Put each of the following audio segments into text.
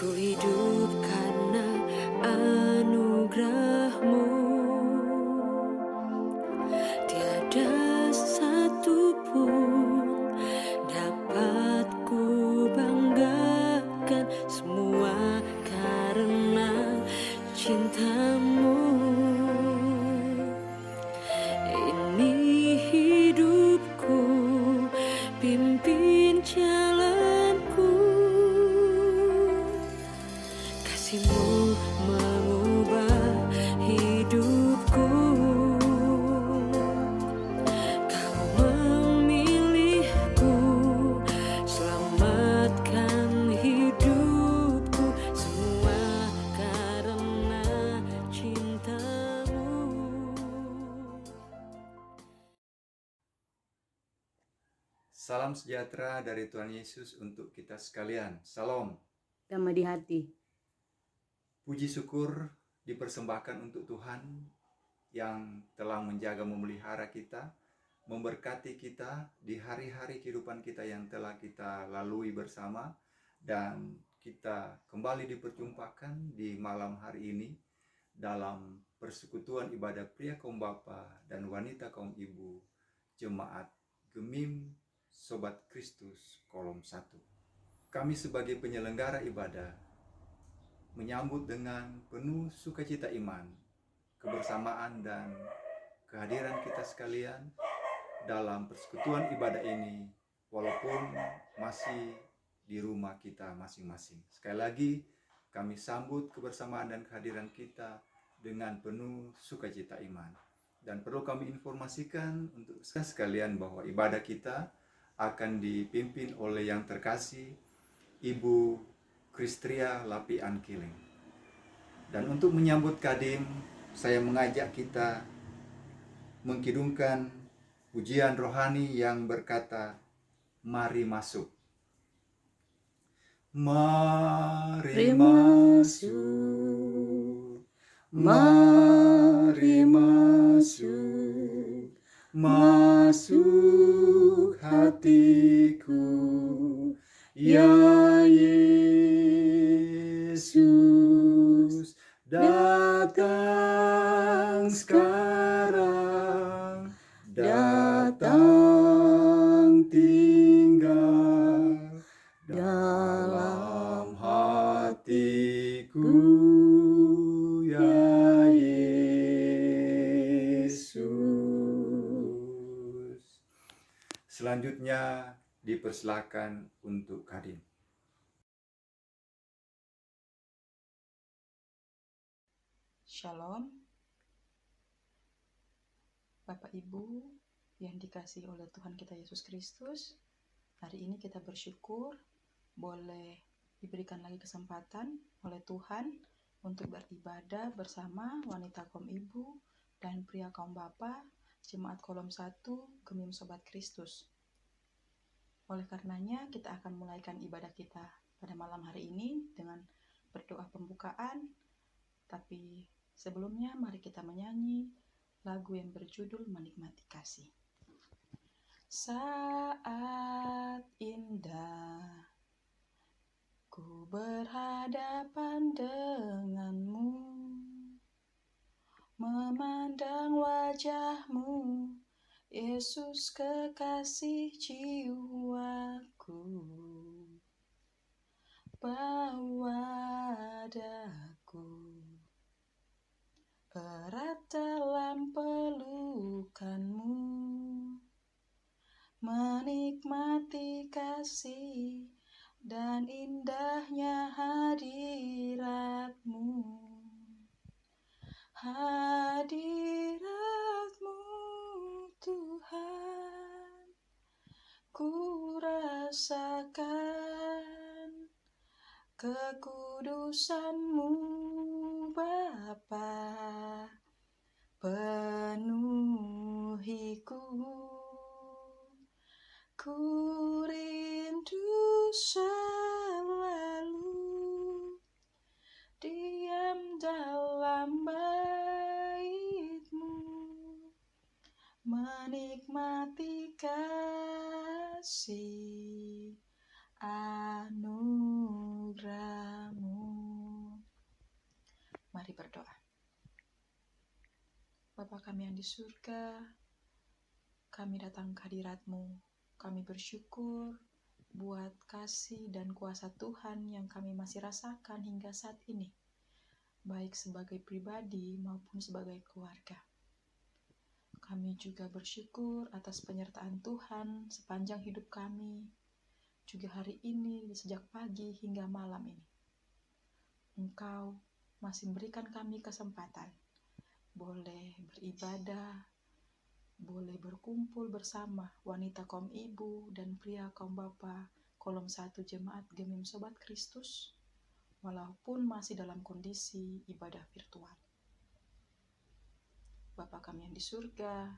Ku hidup karena anugerah-Mu. Tiada satu pun dapat ku banggakan, semua karena cinta-Mu. Ini hidupku, pimpin jalanku. Kasih-Mu mengubah hidupku. Kau memilihku, selamatkan hidupku, semua karena cinta-Mu. Salam sejahtera dari Tuhan Yesus untuk kita sekalian. Salam. Damai di hati. Puji syukur dipersembahkan untuk Tuhan yang telah menjaga memelihara kita, memberkati kita di hari-hari kehidupan kita yang telah kita lalui bersama, dan kita kembali diperjumpakan di malam hari ini dalam persekutuan ibadah pria kaum bapa dan wanita kaum ibu Jemaat Gemim Sobat Kristus Kolom 1. Kami sebagai penyelenggara ibadah menyambut dengan penuh sukacita iman, kebersamaan dan kehadiran kita sekalian dalam persekutuan ibadah ini, walaupun masih di rumah kita masing-masing. Sekali lagi kami sambut kebersamaan dan kehadiran kita dengan penuh sukacita iman. Dan perlu kami informasikan untuk sekalian bahwa ibadah kita akan dipimpin oleh yang terkasih Ibu Kristria Lapi Ankiling. Dan untuk menyambut Kadim, saya mengajak kita mengkidungkan pujian rohani yang berkata, mari masuk. Mari masuk, mari masuk, masuk hatiku, ya Yesus, datang sekarang, datang tinggal dalam hatiku, ya Yesus. Selanjutnya dipersilakan untuk Kadim. Shalom, Bapak Ibu yang dikasihi oleh Tuhan kita Yesus Kristus. Hari ini kita bersyukur boleh diberikan lagi kesempatan oleh Tuhan untuk beribadah bersama wanita kaum ibu dan pria kaum bapa Jemaat Kolom 1 Gemim Sobat Kristus. Oleh karenanya kita akan mulaikan ibadah kita pada malam hari ini dengan berdoa pembukaan. Tapi sebelumnya mari kita menyanyi lagu yang berjudul Menikmati Kasih. Saat indah ku berhadapan denganmu, memandang wajahmu, Yesus kekasih jiwaku. Bawa daku erat dalam pelukanmu, menikmati kasih dan indahnya hadiratmu. Hadiratmu Tuhan, ku rasakan kekudusan-Mu Bapa, penuhiku. Ku rindu selalu diam dalam bait-Mu, menikmati kasih anugerah-Mu. Bapa kami yang di surga, kami datang ke hadirat-Mu. Kami bersyukur buat kasih dan kuasa Tuhan yang kami masih rasakan hingga saat ini, baik sebagai pribadi maupun sebagai keluarga. Kami juga bersyukur atas penyertaan Tuhan sepanjang hidup kami, juga hari ini sejak pagi hingga malam ini. Engkau masih memberikan kami kesempatan, boleh beribadah, boleh berkumpul bersama wanita kaum ibu dan pria kaum bapa kolom 1 Jemaat Gemim Sobat Kristus, walaupun masih dalam kondisi ibadah virtual. Bapa kami yang di surga,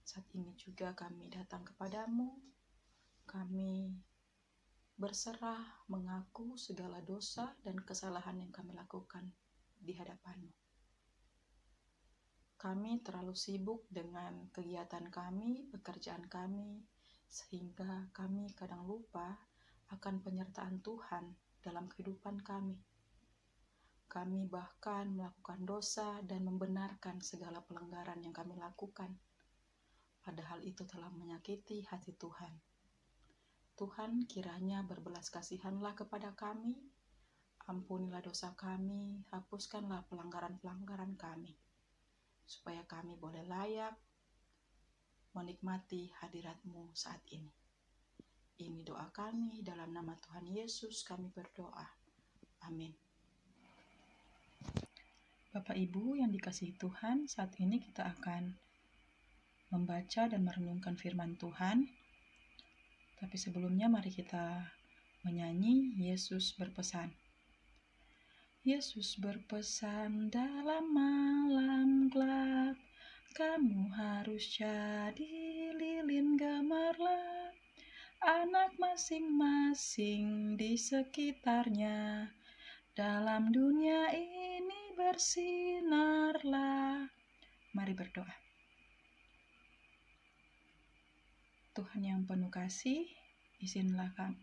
saat ini juga kami datang kepadamu. Kami berserah mengaku segala dosa dan kesalahan yang kami lakukan di hadapan-Mu. Kami terlalu sibuk dengan kegiatan kami, pekerjaan kami, sehingga kami kadang lupa akan penyertaan Tuhan dalam kehidupan kami. Kami bahkan melakukan dosa dan membenarkan segala pelanggaran yang kami lakukan, padahal itu telah menyakiti hati Tuhan. Tuhan, kiranya berbelas kasihanlah kepada kami, ampunilah dosa kami, hapuskanlah pelanggaran-pelanggaran kami, supaya kami boleh layak menikmati hadirat-Mu saat ini. Ini doa kami, dalam nama Tuhan Yesus kami berdoa. Amin. Bapak Ibu yang dikasihi Tuhan, saat ini kita akan membaca dan merenungkan firman Tuhan. Tapi sebelumnya mari kita menyanyi Yesus berpesan. Yesus berpesan dalam malam gelap, kamu harus jadi lilin gemerlap. Anak masing-masing di sekitarnya, dalam dunia ini bersinarlah. Mari berdoa. Tuhan yang penuh kasih,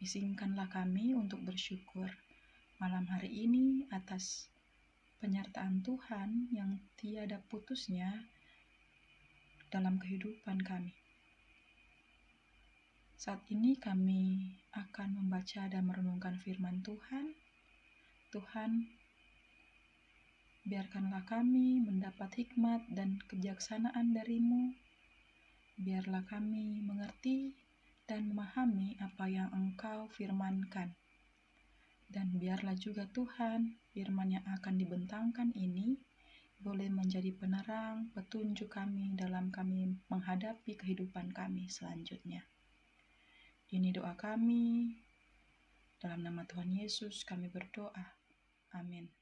izinkanlah kami untuk bersyukur malam hari ini atas penyertaan Tuhan yang tiada putusnya dalam kehidupan kami. Saat ini kami akan membaca dan merenungkan firman Tuhan. Tuhan, biarkanlah kami mendapat hikmat dan kebijaksanaan dari-Mu. Biarlah kami mengerti dan memahami apa yang Engkau firmankan. Dan biarlah juga Tuhan, firman yang akan dibentangkan ini boleh menjadi penerang petunjuk kami dalam kami menghadapi kehidupan kami selanjutnya. Ini doa kami, dalam nama Tuhan Yesus kami berdoa. Amin.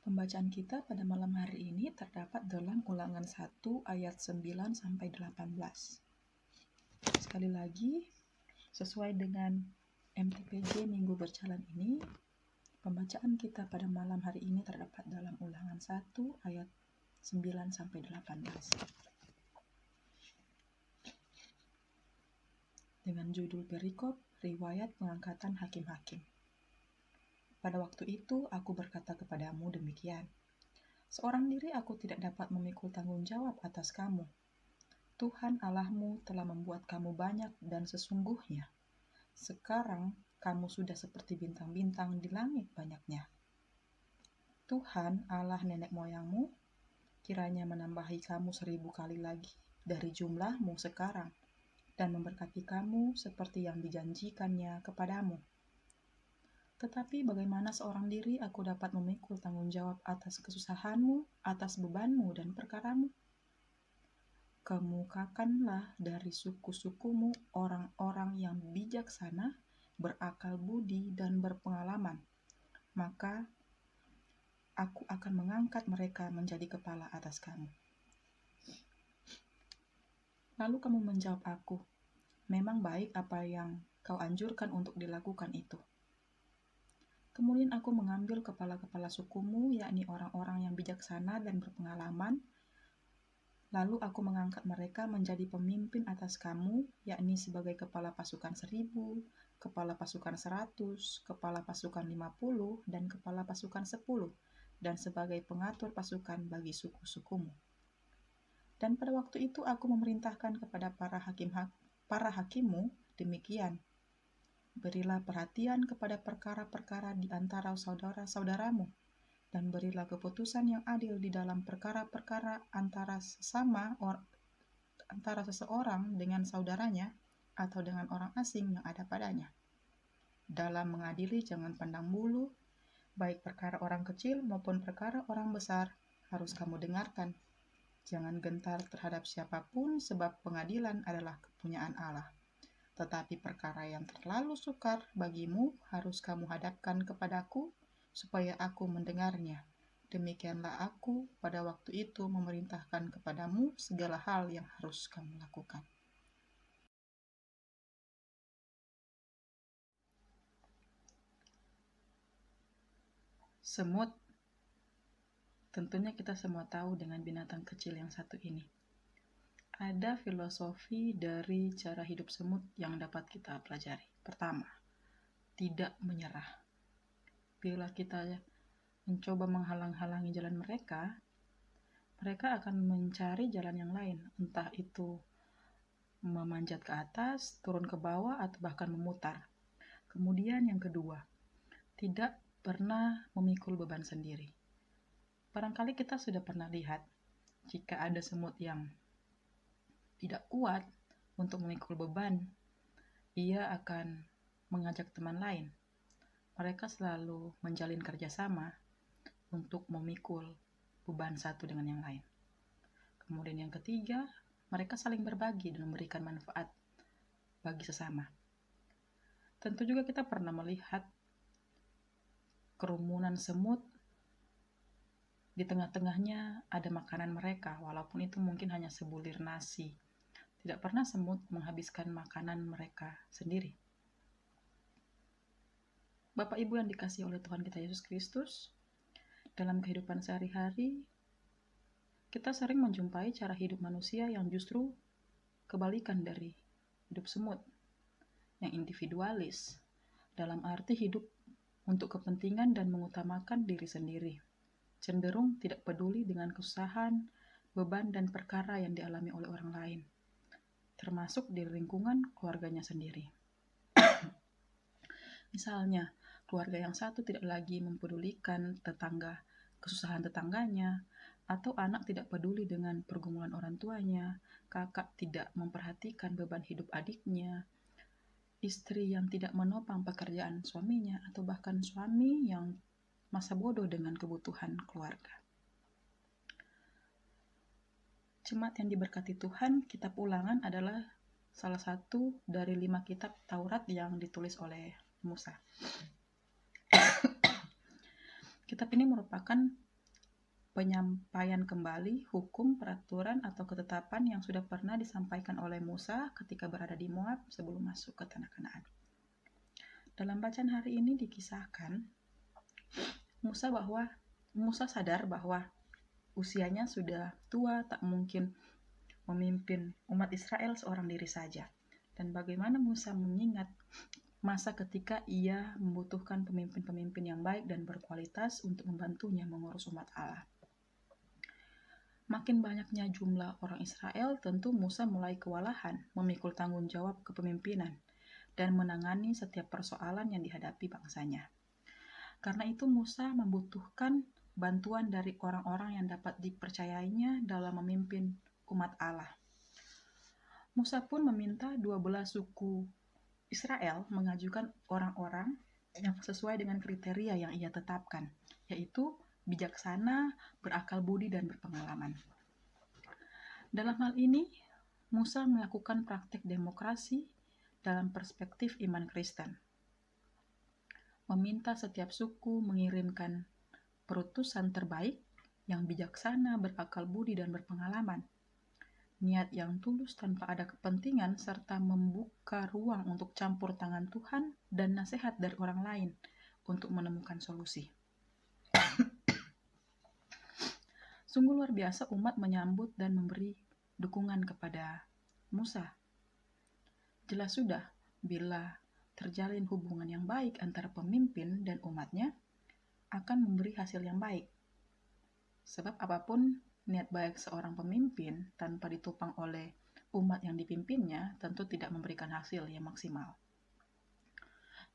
Pembacaan kita pada malam hari ini terdapat dalam Ulangan 1 ayat 9-18. Sekali lagi, sesuai dengan MTPJ Minggu Berjalan ini, pembacaan kita pada malam hari ini terdapat dalam Ulangan 1 ayat 9-18. Dengan judul perikop, riwayat pengangkatan hakim-hakim. Pada waktu itu aku berkata kepadamu demikian, seorang diri aku tidak dapat memikul tanggung jawab atas kamu. Tuhan Allahmu telah membuat kamu banyak dan sesungguhnya, sekarang kamu sudah seperti bintang-bintang di langit banyaknya. Tuhan Allah nenek moyangmu, kiranya menambahi kamu 1000 kali lagi dari jumlahmu sekarang, dan memberkati kamu seperti yang dijanjikannya kepadamu. Tetapi bagaimana seorang diri aku dapat memikul tanggung jawab atas kesusahanmu, atas bebanmu dan perkaramu? Kemukakanlah dari suku-sukumu orang-orang yang bijaksana, berakal budi dan berpengalaman, maka aku akan mengangkat mereka menjadi kepala atas kamu. Lalu kamu menjawab aku, memang baik apa yang kau anjurkan untuk dilakukan itu. Kemudian aku mengambil kepala-kepala sukumu, yakni orang-orang yang bijaksana dan berpengalaman. Lalu aku mengangkat mereka menjadi pemimpin atas kamu, yakni sebagai kepala pasukan 1000, kepala pasukan 100, kepala pasukan 50, dan kepala pasukan 10, dan sebagai pengatur pasukan bagi suku-sukumu. Dan pada waktu itu aku memerintahkan kepada para hakimmu demikian, berilah perhatian kepada perkara-perkara di antara saudara-saudaramu, dan berilah keputusan yang adil di dalam perkara-perkara antara seseorang dengan saudaranya atau dengan orang asing yang ada padanya. Dalam mengadili jangan pandang bulu, baik perkara orang kecil maupun perkara orang besar harus kamu dengarkan. Jangan gentar terhadap siapapun, sebab pengadilan adalah kepunyaan Allah. Tetapi perkara yang terlalu sukar bagimu harus kamu hadapkan kepadaku, supaya aku mendengarnya. Demikianlah aku pada waktu itu memerintahkan kepadamu segala hal yang harus kamu lakukan. Semut. Tentunya kita semua tahu dengan binatang kecil yang satu ini. Ada filosofi dari cara hidup semut yang dapat kita pelajari. Pertama, tidak menyerah. Bila kita mencoba menghalang-halangi jalan mereka akan mencari jalan yang lain, entah itu memanjat ke atas, turun ke bawah, atau bahkan memutar. Kemudian yang kedua, tidak pernah memikul beban sendiri. Barangkali kita sudah pernah lihat, jika ada semut yang tidak kuat untuk memikul beban, ia akan mengajak teman lain. Mereka selalu menjalin kerjasama untuk memikul beban satu dengan yang lain. Kemudian yang ketiga, mereka saling berbagi dan memberikan manfaat bagi sesama. Tentu juga kita pernah melihat kerumunan semut, di tengah-tengahnya ada makanan mereka, walaupun itu mungkin hanya sebulir nasi. Tidak pernah semut menghabiskan makanan mereka sendiri. Bapak Ibu yang dikasihi oleh Tuhan kita Yesus Kristus, dalam kehidupan sehari-hari, kita sering menjumpai cara hidup manusia yang justru kebalikan dari hidup semut, yang individualis, dalam arti hidup untuk kepentingan dan mengutamakan diri sendiri, cenderung tidak peduli dengan kesusahan, beban, dan perkara yang dialami oleh orang lain, termasuk di lingkungan keluarganya sendiri. Misalnya, keluarga yang satu tidak lagi mempedulikan kesusahan tetangganya, atau anak tidak peduli dengan pergumulan orang tuanya, kakak tidak memperhatikan beban hidup adiknya, istri yang tidak menopang pekerjaan suaminya, atau bahkan suami yang masa bodoh dengan kebutuhan keluarga. Jemaat yang diberkati Tuhan, kitab Ulangan adalah salah satu dari 5 kitab Taurat yang ditulis oleh Musa. Kitab ini merupakan penyampaian kembali hukum, peraturan, atau ketetapan yang sudah pernah disampaikan oleh Musa ketika berada di Moab sebelum masuk ke tanah Kanaan. Dalam bacaan hari ini dikisahkan Musa sadar bahwa usianya sudah tua, tak mungkin memimpin umat Israel seorang diri saja. Dan bagaimana Musa mengingat masa ketika ia membutuhkan pemimpin-pemimpin yang baik dan berkualitas untuk membantunya mengurus umat Allah. Makin banyaknya jumlah orang Israel, tentu Musa mulai kewalahan memikul tanggung jawab kepemimpinan dan menangani setiap persoalan yang dihadapi bangsanya. Karena itu Musa membutuhkan bantuan dari orang-orang yang dapat dipercayainya dalam memimpin umat Allah. Musa pun meminta 12 suku Israel mengajukan orang-orang yang sesuai dengan kriteria yang ia tetapkan, yaitu bijaksana, berakal budi, dan berpengalaman. Dalam hal ini, Musa melakukan praktik demokrasi dalam perspektif iman Kristen. Meminta setiap suku mengirimkan perutusan terbaik yang bijaksana, berakal budi, dan berpengalaman. Niat yang tulus tanpa ada kepentingan serta membuka ruang untuk campur tangan Tuhan dan nasihat dari orang lain untuk menemukan solusi. Sungguh luar biasa umat menyambut dan memberi dukungan kepada Musa. Jelas sudah, bila terjalin hubungan yang baik antara pemimpin dan umatnya, akan memberi hasil yang baik. Sebab apapun niat baik seorang pemimpin tanpa ditopang oleh umat yang dipimpinnya tentu tidak memberikan hasil yang maksimal.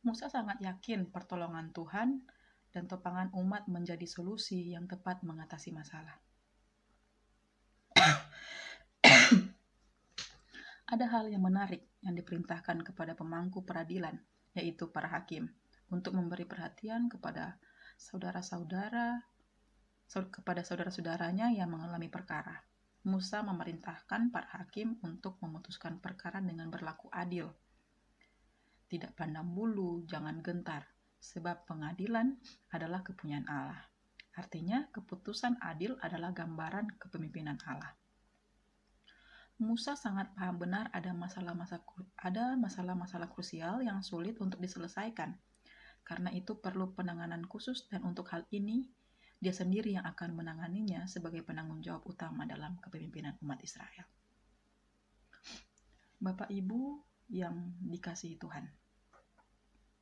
Musa sangat yakin pertolongan Tuhan dan topangan umat menjadi solusi yang tepat mengatasi masalah. Ada hal yang menarik yang diperintahkan kepada pemangku peradilan, yaitu para hakim, untuk memberi perhatian kepada saudara-saudaranya yang mengalami perkara. Musa memerintahkan para hakim untuk memutuskan perkara dengan berlaku adil. Tidak pandang bulu, jangan gentar, sebab pengadilan adalah kepunyaan Allah. Artinya, keputusan adil adalah gambaran kepemimpinan Allah. Musa sangat paham benar ada masalah-masalah krusial yang sulit untuk diselesaikan. Karena itu perlu penanganan khusus dan untuk hal ini, dia sendiri yang akan menanganinya sebagai penanggung jawab utama dalam kepemimpinan umat Israel. Bapak Ibu yang dikasihi Tuhan.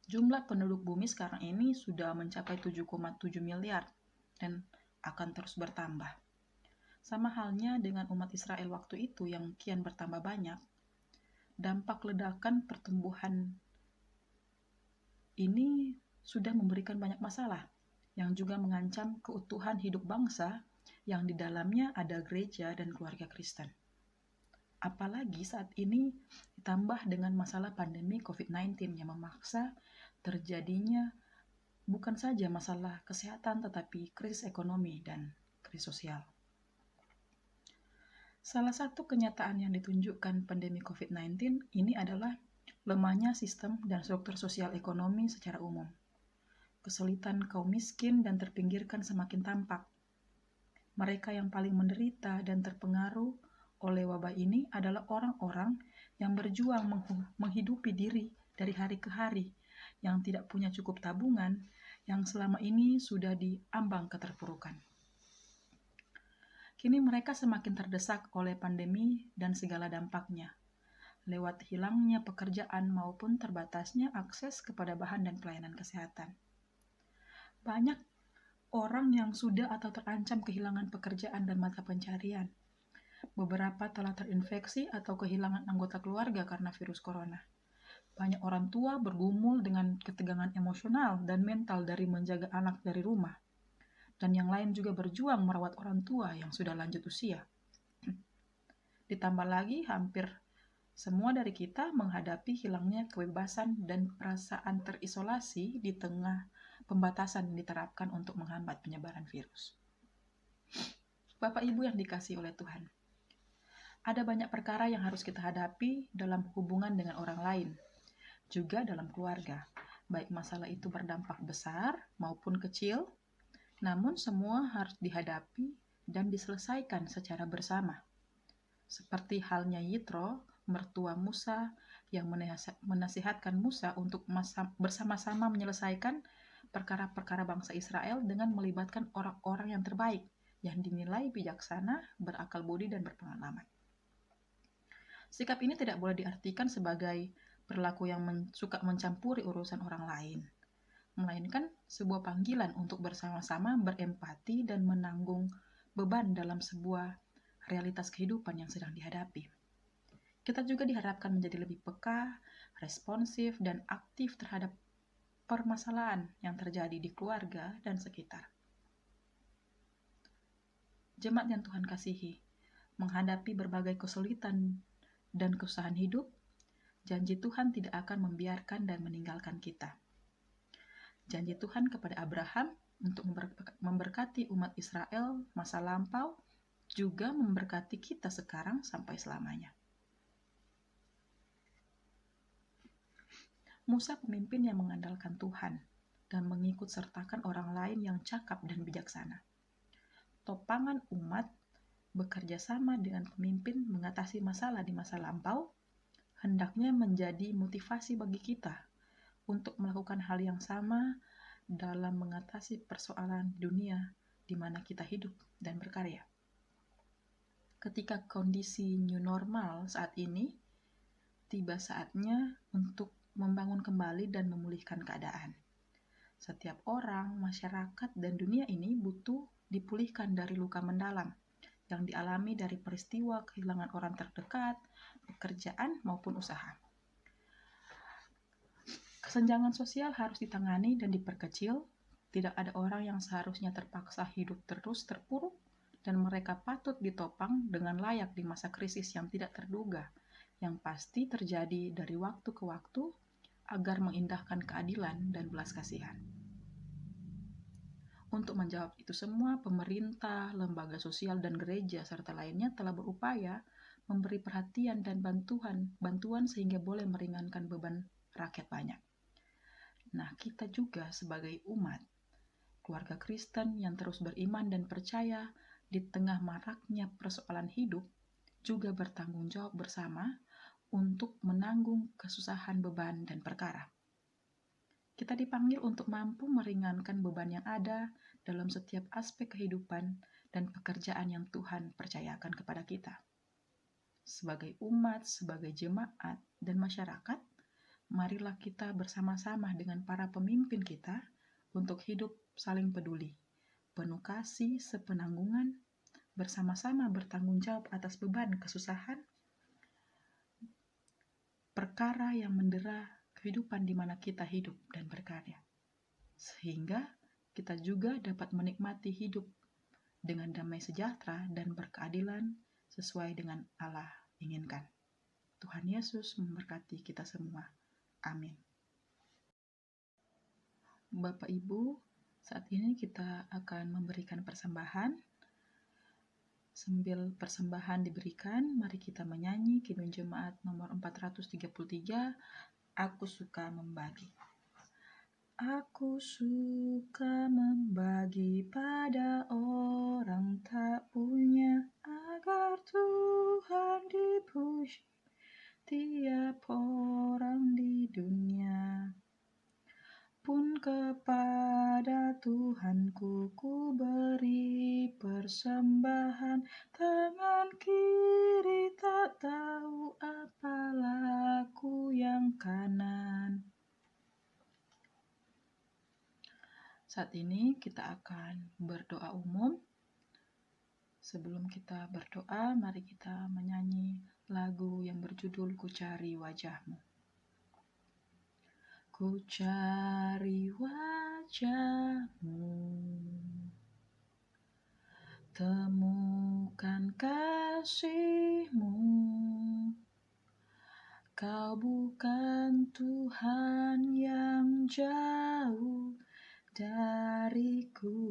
Jumlah penduduk bumi sekarang ini sudah mencapai 7,7 miliar dan akan terus bertambah. Sama halnya dengan umat Israel waktu itu yang kian bertambah banyak. Dampak ledakan pertumbuhan ini sudah memberikan banyak masalah yang juga mengancam keutuhan hidup bangsa yang di dalamnya ada gereja dan keluarga Kristen. Apalagi saat ini ditambah dengan masalah pandemi COVID-19 yang memaksa terjadinya bukan saja masalah kesehatan tetapi krisis ekonomi dan krisis sosial. Salah satu kenyataan yang ditunjukkan pandemi COVID-19 ini adalah lemahnya sistem dan struktur sosial ekonomi secara umum. Kesulitan kaum miskin dan terpinggirkan semakin tampak. Mereka yang paling menderita dan terpengaruh oleh wabah ini adalah orang-orang yang berjuang menghidupi diri dari hari ke hari, yang tidak punya cukup tabungan, yang selama ini sudah diambang keterpurukan. Kini mereka semakin terdesak oleh pandemi dan segala dampaknya, lewat hilangnya pekerjaan maupun terbatasnya akses kepada bahan dan pelayanan kesehatan. Banyak orang yang sudah atau terancam kehilangan pekerjaan dan mata pencarian. Beberapa telah terinfeksi atau kehilangan anggota keluarga karena virus corona. Banyak orang tua bergumul dengan ketegangan emosional dan mental dari menjaga anak dari rumah. Dan yang lain juga berjuang merawat orang tua yang sudah lanjut usia. Ditambah lagi, hampir semua dari kita menghadapi hilangnya kebebasan dan perasaan terisolasi di tengah pembatasan yang diterapkan untuk menghambat penyebaran virus. Bapak Ibu yang dikasihi oleh Tuhan, ada banyak perkara yang harus kita hadapi dalam hubungan dengan orang lain, juga dalam keluarga, baik masalah itu berdampak besar maupun kecil, namun semua harus dihadapi dan diselesaikan secara bersama. Seperti halnya Yitro, mertua Musa, yang menasihatkan Musa untuk bersama-sama menyelesaikan perkara-perkara bangsa Israel dengan melibatkan orang-orang yang terbaik, yang dinilai bijaksana, berakal budi, dan berpengalaman. Sikap ini tidak boleh diartikan sebagai perilaku yang suka mencampuri urusan orang lain, melainkan sebuah panggilan untuk bersama-sama berempati dan menanggung beban dalam sebuah realitas kehidupan yang sedang dihadapi. Kita juga diharapkan menjadi lebih peka, responsif, dan aktif terhadap permasalahan yang terjadi di keluarga dan sekitar. Jemaat yang Tuhan kasihi, menghadapi berbagai kesulitan dan kesusahan hidup, janji Tuhan tidak akan membiarkan dan meninggalkan kita. Janji Tuhan kepada Abraham untuk memberkati umat Israel masa lampau juga memberkati kita sekarang sampai selamanya. Musa pemimpin yang mengandalkan Tuhan dan mengikut sertakan orang lain yang cakap dan bijaksana. Topangan umat bekerja sama dengan pemimpin mengatasi masalah di masa lampau hendaknya menjadi motivasi bagi kita untuk melakukan hal yang sama dalam mengatasi persoalan dunia di mana kita hidup dan berkarya. Ketika kondisi new normal saat ini, tiba saatnya untuk membangun kembali dan memulihkan keadaan. Setiap orang, masyarakat, dan dunia ini butuh dipulihkan dari luka mendalam yang dialami dari peristiwa kehilangan orang terdekat, pekerjaan maupun usaha. Kesenjangan sosial harus ditangani dan diperkecil. Tidak ada orang yang seharusnya terpaksa hidup terus terpuruk, dan mereka patut ditopang dengan layak di masa krisis yang tidak terduga, yang pasti terjadi dari waktu ke waktu, agar mengindahkan keadilan dan belas kasihan. Untuk menjawab itu semua, pemerintah, lembaga sosial, dan gereja serta lainnya telah berupaya memberi perhatian dan bantuan sehingga boleh meringankan beban rakyat banyak. Nah, kita juga sebagai umat, keluarga Kristen yang terus beriman dan percaya di tengah maraknya persoalan hidup, juga bertanggung jawab bersama untuk menanggung kesusahan beban dan perkara. Kita dipanggil untuk mampu meringankan beban yang ada dalam setiap aspek kehidupan dan pekerjaan yang Tuhan percayakan kepada kita. Sebagai umat, sebagai jemaat, dan masyarakat, marilah kita bersama-sama dengan para pemimpin kita untuk hidup saling peduli, penuh kasih, sepenanggungan, bersama-sama bertanggung jawab atas beban kesusahan, perkara yang mendera kehidupan di mana kita hidup dan berkarya, sehingga kita juga dapat menikmati hidup dengan damai sejahtera dan berkeadilan sesuai dengan Allah inginkan. Tuhan Yesus memberkati kita semua. Amin. Bapak Ibu, saat ini kita akan memberikan persembahan. Sambil persembahan diberikan, mari kita menyanyi Kidung Jemaat nomor 433, Aku Suka Membagi. Aku suka membagi pada orang tak punya, agar Tuhan dipuji tiap orang di dunia. Pun kepada Tuhanku ku beri persembahan, tangan kiri tak tahu apa laku yang kanan. Saat ini kita akan berdoa umum. Sebelum kita berdoa, mari kita menyanyi lagu yang berjudul Ku Cari Wajahmu. Ku cari wajahmu, temukan kasihmu. Kau bukan Tuhan yang jauh dariku.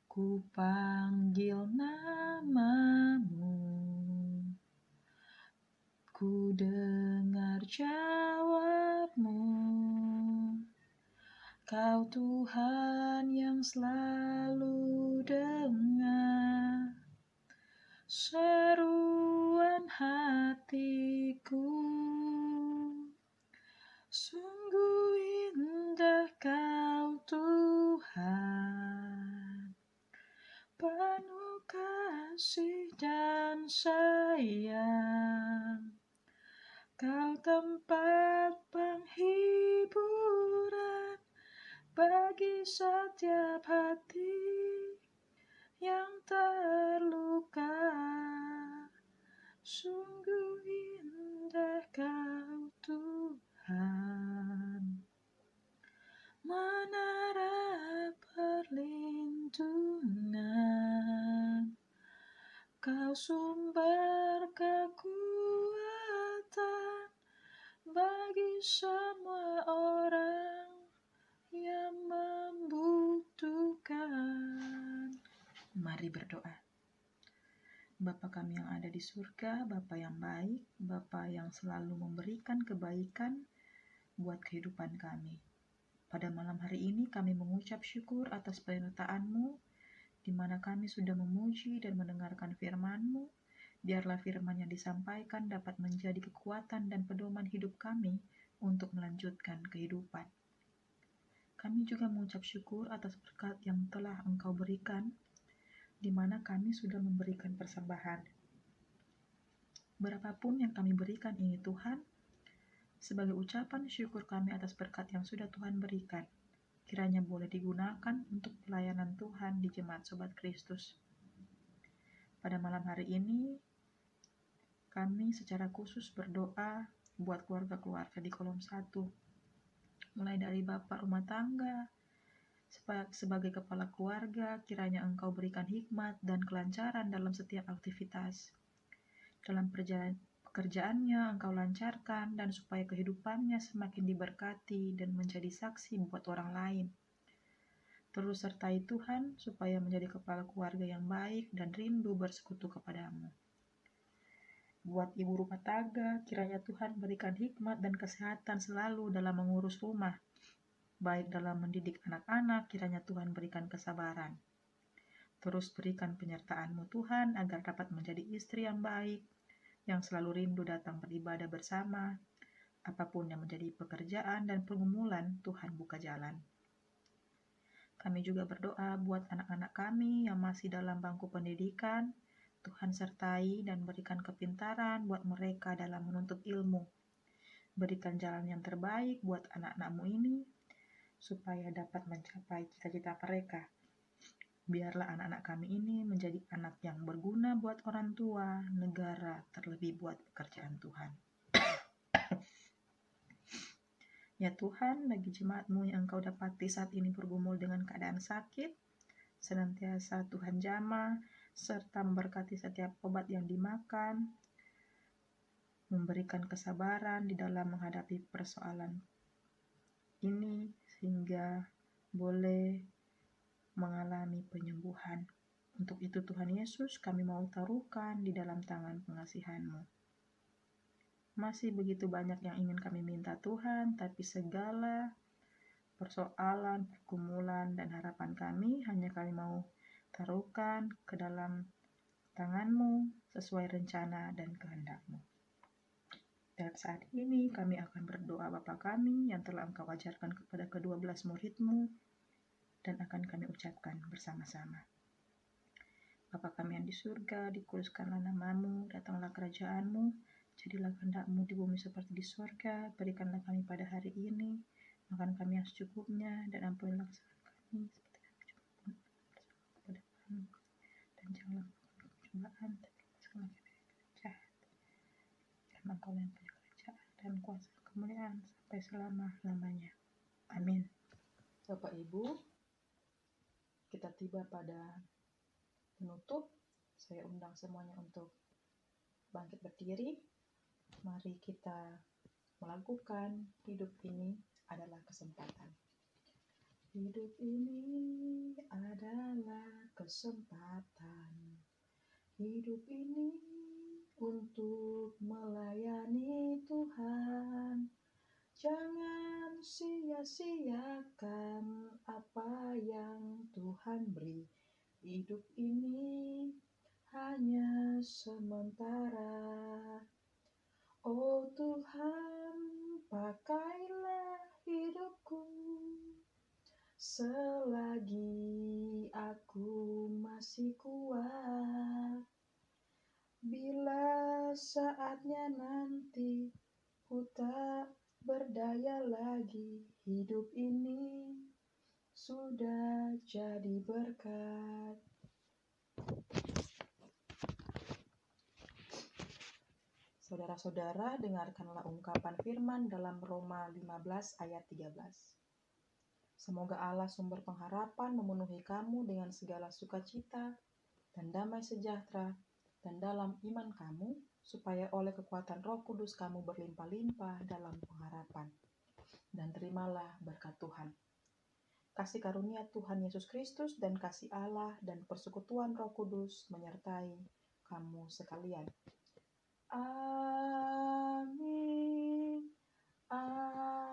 Ku panggil namamu, ku dengar jawabmu. Kau Tuhan yang selalu dengar seruan hatiku. Sungguh indah Kau Tuhan, penuh kasih dan sayang. Kau tempat penghiburan bagi setiap hati yang terluka. Sungguh indah Kau Tuhan, menara perlindungan. Kau sumber kekuatan bagi semua orang yang membutuhkan. Mari berdoa. Bapa kami yang ada di surga, Bapa yang baik, Bapa yang selalu memberikan kebaikan buat kehidupan kami. Pada malam hari ini kami mengucap syukur atas penyertaan-Mu, di mana kami sudah memuji dan mendengarkan firman-Mu. Biarlah firman yang disampaikan dapat menjadi kekuatan dan pedoman hidup kami untuk melanjutkan kehidupan. Kami juga mengucap syukur atas berkat yang telah Engkau berikan, di mana kami sudah memberikan persembahan. Berapapun yang kami berikan ini Tuhan, sebagai ucapan syukur kami atas berkat yang sudah Tuhan berikan, kiranya boleh digunakan untuk pelayanan Tuhan di Jemaat Sobat Kristus. Pada malam hari ini, kami secara khusus berdoa buat keluarga-keluarga di kolom 1, mulai dari bapak rumah tangga, sebagai kepala keluarga, kiranya Engkau berikan hikmat dan kelancaran dalam setiap aktivitas. Dalam pekerjaannya Engkau lancarkan, dan supaya kehidupannya semakin diberkati dan menjadi saksi buat orang lain. Terus sertai Tuhan supaya menjadi kepala keluarga yang baik dan rindu bersekutu kepadamu. Buat ibu rumah tangga, kiranya Tuhan berikan hikmat dan kesehatan selalu dalam mengurus rumah. Baik dalam mendidik anak-anak, kiranya Tuhan berikan kesabaran. Terus berikan penyertaan-Mu Tuhan agar dapat menjadi istri yang baik, yang selalu rindu datang beribadah bersama. Apapun yang menjadi pekerjaan dan pergumulan, Tuhan buka jalan. Kami juga berdoa buat anak-anak kami yang masih dalam bangku pendidikan. Tuhan sertai dan berikan kepintaran buat mereka dalam menuntut ilmu. Berikan jalan yang terbaik buat anak-anak-Mu ini, supaya dapat mencapai cita-cita mereka. Biarlah anak-anak kami ini menjadi anak yang berguna buat orang tua, negara, terlebih buat pekerjaan Tuhan. Ya Tuhan, bagi jemaat-Mu yang Engkau dapati saat ini bergumul dengan keadaan sakit, senantiasa Tuhan jamah, serta memberkati setiap obat yang dimakan, memberikan kesabaran di dalam menghadapi persoalan ini, sehingga boleh mengalami penyembuhan. Untuk itu Tuhan Yesus, kami mau taruhkan di dalam tangan pengasihan-Mu. Masih begitu banyak yang ingin kami minta Tuhan, tapi segala persoalan, pergumulan, dan harapan kami hanya kami mau taruhkan ke dalam tangan-Mu sesuai rencana dan kehendak-Mu. Dan saat ini kami akan berdoa Bapa kami yang telah Engkau ajarkan kepada ke-12 murid-Mu, dan akan kami ucapkan bersama-sama. Bapa kami yang di surga, dikuduskanlah nama-Mu, datanglah kerajaan-Mu, jadilah kehendak-Mu di bumi seperti di surga. Berikanlah kami pada hari ini makan kami yang secukupnya, dan ampunilah kesalahan kami seperti kami juga kepada kami. Dan janganlah cobaan, tapi lepaskanlah kami dari jahat. Karena Engkau yang punya kerajaan dan kuasa kemuliaan sampai selama-lamanya. Amin. Bapak Ibu, kita tiba pada penutup. Saya undang semuanya untuk bangkit berdiri. Mari kita melakukan hidup ini adalah kesempatan. Hidup ini adalah kesempatan. Hidup ini untuk melayani Tuhan. Jangan sia-siakan apa yang Tuhan beri. Hidup ini hanya sementara. Oh Tuhan, pakailah hidupku selagi aku masih kuat. Bila saatnya nanti ku tak berdaya lagi, hidup ini sudah jadi berkat. Saudara-saudara, dengarkanlah ungkapan firman dalam Roma 15 ayat 13. Semoga Allah sumber pengharapan memenuhi kamu dengan segala sukacita dan damai sejahtera dan dalam iman kamu, supaya oleh kekuatan Roh Kudus kamu berlimpah-limpah dalam pengharapan. Dan terimalah berkat Tuhan. Kasih karunia Tuhan Yesus Kristus dan kasih Allah dan persekutuan Roh Kudus menyertai kamu sekalian. Amin. Amin.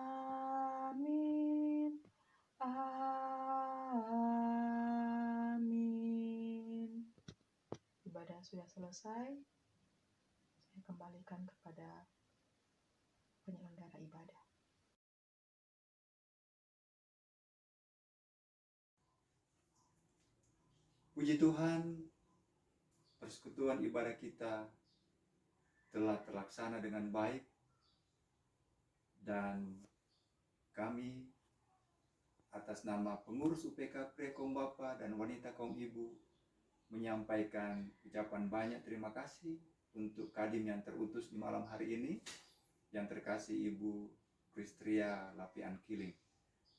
Amin. Ibadah sudah selesai. Saya kembalikan kepada penyelenggara ibadah. Puji Tuhan, persekutuan ibadah kita telah terlaksana dengan baik, dan kami atas nama pengurus UPK Pria Kaum Bapa dan Wanita Kaum Ibu menyampaikan ucapan banyak terima kasih untuk Kadim yang terutus di malam hari ini, yang terkasih Ibu Kristria Lapian Kiling.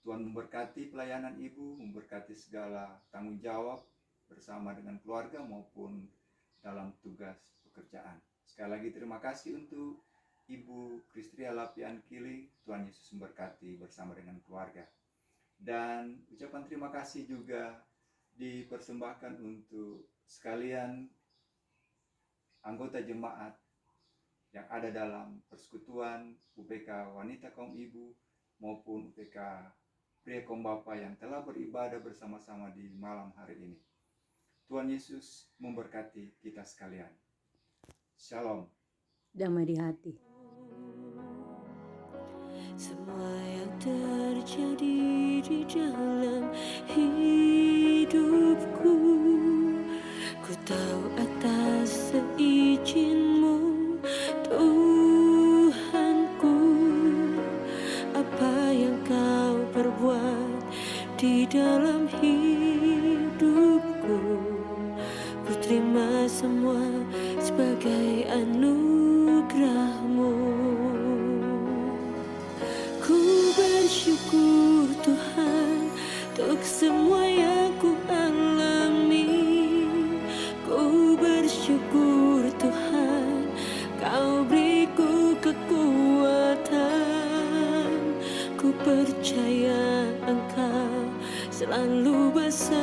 Tuhan memberkati pelayanan Ibu, memberkati segala tanggung jawab bersama dengan keluarga maupun dalam tugas pekerjaan. Sekali lagi terima kasih untuk Ibu Kristria Lapian Kiling. Tuhan Yesus memberkati bersama dengan keluarga. Dan ucapan terima kasih juga dipersembahkan untuk sekalian anggota jemaat yang ada dalam persekutuan UPK Wanita Kaum Ibu maupun UPK Pria Kaum Bapa yang telah beribadah bersama-sama di malam hari ini. Tuhan Yesus memberkati kita sekalian. Shalom. Damai di hati. Semua yang terjadi di dalam hidupku, ku tahu atas seizin-Mu, Tuhanku. Apa yang Kau perbuat di dalam hidupku, ku terima semua sebagai anugerah-Mu. Ku bersyukur Tuhan untuk semua yang ku alami. Ku bersyukur Tuhan, Kau beriku kekuatan. Ku percaya Engkau selalu besertaku.